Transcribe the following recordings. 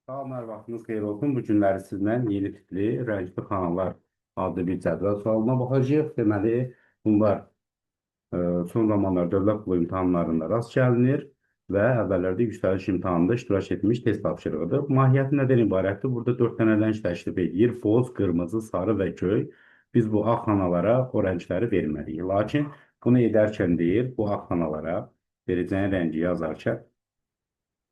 Salamlar, vaxtınız xeyir olsun. Bu günləri sizdən yeni tipli rəngli kanallar adlı bir cədvəl sualına baxacağıq. Deməli, bunlar son zamanlar dövlət pulu imtahanlarında rast gəlinir və əvvəllərdə yüksəliş imtahanında iştirak etmiş test tapşırığıdır. Mahiyyəti nədən ibarətdir? Burada 4 dənə rəng təklif edir. Boz, qırmızı, sarı və göy. Biz bu ağ xanalara o rəngləri verməliyik. Lakin bunu edərkən deyir, bu ağ xanalara verəcəyin rəngi yazarkən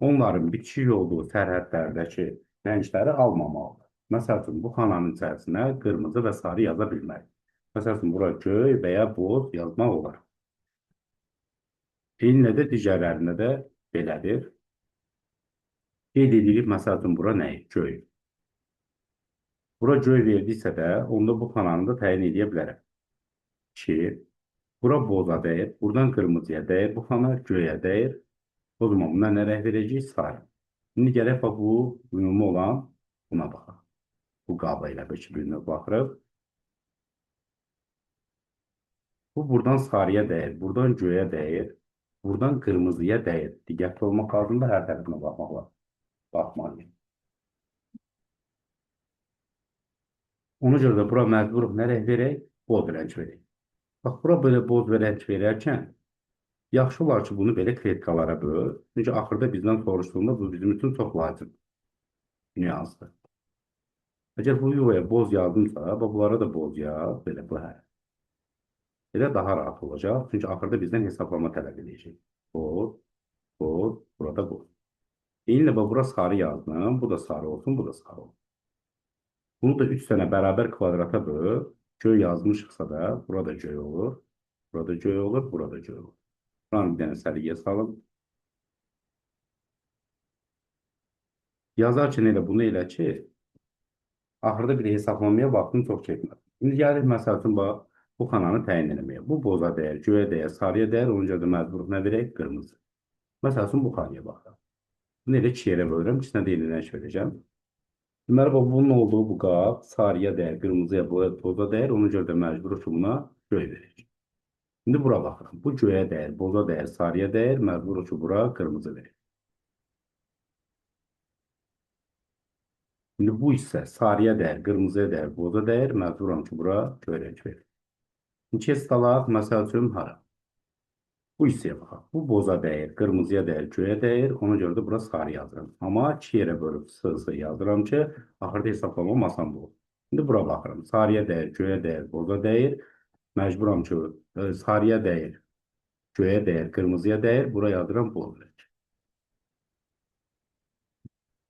onların bitişik olduğu sərhədlərdəki rəngləri almamalıdır. Məsəl üçün, bu xananın içərisinə qırmızı və sarı yaza bilmərik. Məsəl üçün, bura göy və ya boz yazmaq olar. Eynilə də digərlərində də belədir. Qeyd edirik, məsəl üçün, bura nəyi? Göy. Bura göy verdiysə də, onda bu xananı da təyin edə bilərəm. 2. Bura boza dəyir, buradan qırmızıya dəyir, bu xana göyə dəyir. O zaman buna nə rəng verəcəyik? Sarı. İndi gələk bu ümumi olan buna baxaq. Bu qaba ilə bir-birinə baxırıq. Bu buradan sarıya dəyir, buradan göyə dəyir, buradan qırmızıya dəyir. Diqqətli olmaq lazımdır, hər tərəfinə baxmaq lazım. Baxmalıyım. Ona görə də bura məcburuq nə rəng verək? Boz rəng verək. Bax, bura belə boz rəng verərkən yaxşı olar ki, bunu belə kredkalara böl. Çünki axırda bizdən soruşduğunda bu bizim üçün çox vacib nüansdır. Əgər bu yuvaya boz yazdımsa, bunlara da boz yaz, belə bu hər. Elə daha rahat olacaq. Çünki axırda bizdən hesablama tələb edəcək. Boz, boz, burada boz. Eynilə bura sarı yazdım. Bu da sarı olsun, bu da sarı olsun. Bunu da 3 dənə bərabər kvadrata böl. Göy yazmışıqsa da, burada göy olur. Burada göy olur, burada göy olur. Buranı bir dənə səliqəyə salın. Yazarkən elə bunu elə ki, axırda bir hesablamaya vaxtını çox çəkməz. İndi gəlir, məsəl üçün, bu xananı təyin eləməyə. Bu boza dəyər, göyə dəyər, sarıya dəyər, onun görə də məcburuq nə verək? Qırmızı. Məsəl üçün, bu xanaya baxaq. Bunu elə 2 yerə bölürəm, ikisinə də yenidən verəcəm. Deməli, bunun olduğu bu qab sarıya dəyər, qırmızıya, boza dəyər, ona görə də məcburuq ki, buna göy verək. İndi bura baxırıq. Bu göyə dəyər, boza dəyər, sarıya dəyər, məcburuq ki, bura qırmızı verək. Şimdi bu ise sarıya dəyər, qırmızıya dəyər, boza dəyər, məcburam ki, bura göy rəng verir. Kes talaq, məsəl üçün, hara? Bu hissəyə baxaq. Bu boza dəyər, qırmızıya dəyər, göyə dəyər, ona görə də bura sarı yazıram. Amma 2 yerə bölüb sığ yazıram ki, axırda hesablamam asan bu. İndi bura baxıram. Sarıya dəyər, göyə dəyər, boza dəyər. Məcburam ki, sarıya dəyər, göyə dəyər, qırmızıya dəyər, bura yazıram boz rəng.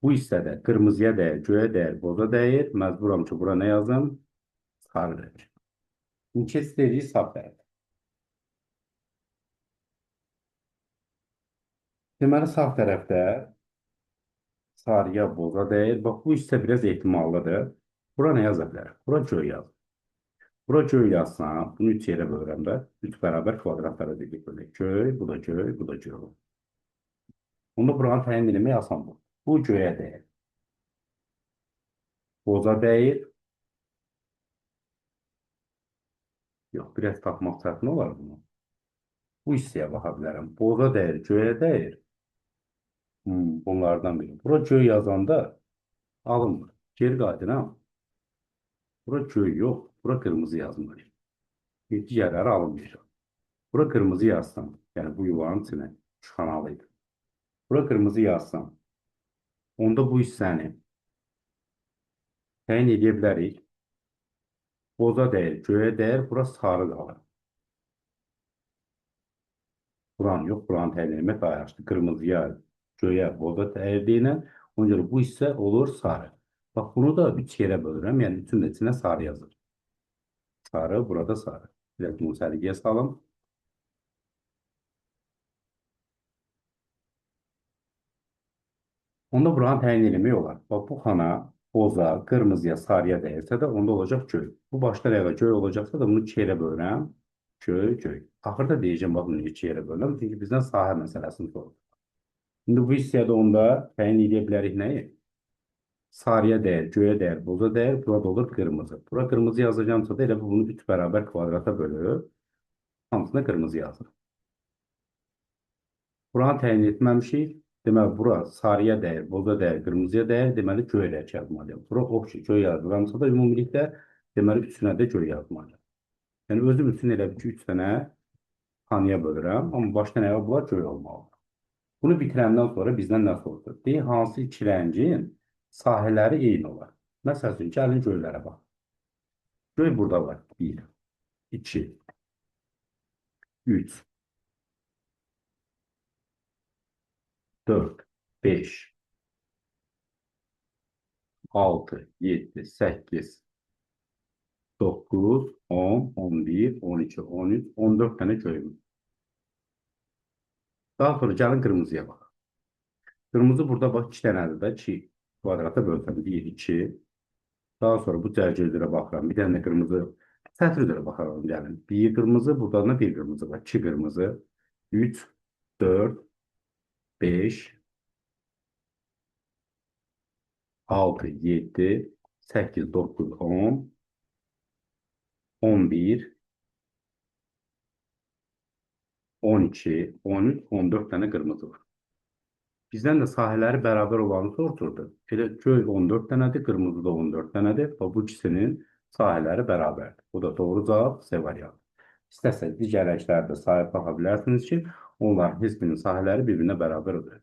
Bu hissədə qırmızıya dəyər, göyə dəyər, boza dəyər. Məcburam ki, bura nə yazım? Sarı rəng. Kes dediyi sağ tərəf. Deməli, sağ tərəfdə sarıya, boza dəyər. Bax, bu hissə biraz ehtimallıdır. Bura nə yaza bilər? Bura göy yaz. Bura göy yazsam, bunu 3 yerə bölürəm də. 3 bərabər kvadratlara dedik böyle. Göy, bu da göy, bu da göy. Onda buranı təyin etmək asan bu. Bu göyə dəyər. Boza dəyər. Yox, biraz tapmaq çətin olar bunu. Bu hissəyə baxa bilərəm. Boza dəyər, göyə dəyər. Bunlardan biri. Bura göy yazanda alınmır. Geri qayıdıram. Bura göy yox, bura qırmızı yazmalıyım. Digərləri alınmayacaq. Bura qırmızı yazsam, yəni bu yuvanın içinə kanalıydı. Bura qırmızı yazsam, onda bu hissəni təyin edə bilərik. Boza dəyər, göyə dəyər, bura sarı qalır. Buranı yox, buranı təyin etmək daha yaxşıdır. Qırmızıya, göyə, boza dəyərdiyinə, ona görə bu hissə olur sarı. Bax, bunu da 3 yerə bölürəm, yəni 3-ün də içinə sarı yazır. Sarı, burada sarı. Biraz bunu səliqəyə salım. Onda buranı təyin etmək olar. Bax, bu xana boza, qırmızıya, sarıya dəyirsə də onda olacaq göy. Bu başda rəqa göy olacaqsa da bunu 2 yerə bölürəm. Göy, göy. Axırda deyəcəm, bax, bunu 2 yerə bölürəm. Çünki bizdən sahə məsələsini sorur. İndi bu hissədə onda təyin edə bilərik nəyi? Sarıya dəyər, göyə dəyər, boza dəyər, burada olur qırmızı. Bura qırmızı yazacağımsa da elə bunu 3 bərabər kvadrata bölür. Hamısına qırmızı yazır. Buranı təyin etməmişik. Deməli, bura sarıya dəyər, boza dəyər, qırmızıya dəyər, deməli, göy rəng yazmalıyam. Bura oxşu, göy yazıramsa da ümumilikdə, deməli, üçünə də göy yazmalıyam. Yəni, özüm üçün elə bir ki, üç dənə xanaya bölürəm, amma başda nəyə bunlar göy olmalıdır. Bunu bitirəndən sonra bizdən nə sorulur? Deyək, hansı iki rəngin sahələri eyni olar? Məsəl üçün, gəlin göylərə bax. Göy burada var. 1, 2, 3, 4, 5, 6, 7, 8, 9, 10, 11, 12, 13, 14 tane köyümüz. Daha sonra gəlin qırmızıya bax. Qırmızı burada bax 2 dənədir də 2 kvadrata bölsəm 1, 2. Daha sonra bu cərgə üzrə baxıram. Bir dənə də qırmızı sətr üzrə baxaram gəlin. 1 qırmızı, burada da 1 qırmızı var. 2 qırmızı, 3, 4, 5, 6, 7, 8, 9, 10, 11, 12, 13, 14 tane qırmızı var. Bizdən də sahələri bərabər olanı soruşurdu. Elə göy 14 dənədir, qırmızı da 14 dənədir və bu ikisinin sahələri bərabərdir. Bu da doğru cavab C variantı. İstəsəz digər rənglərdə sahib baxa bilərsiniz ki, onların heç birinin sahələri bir-birinə bərabər olur.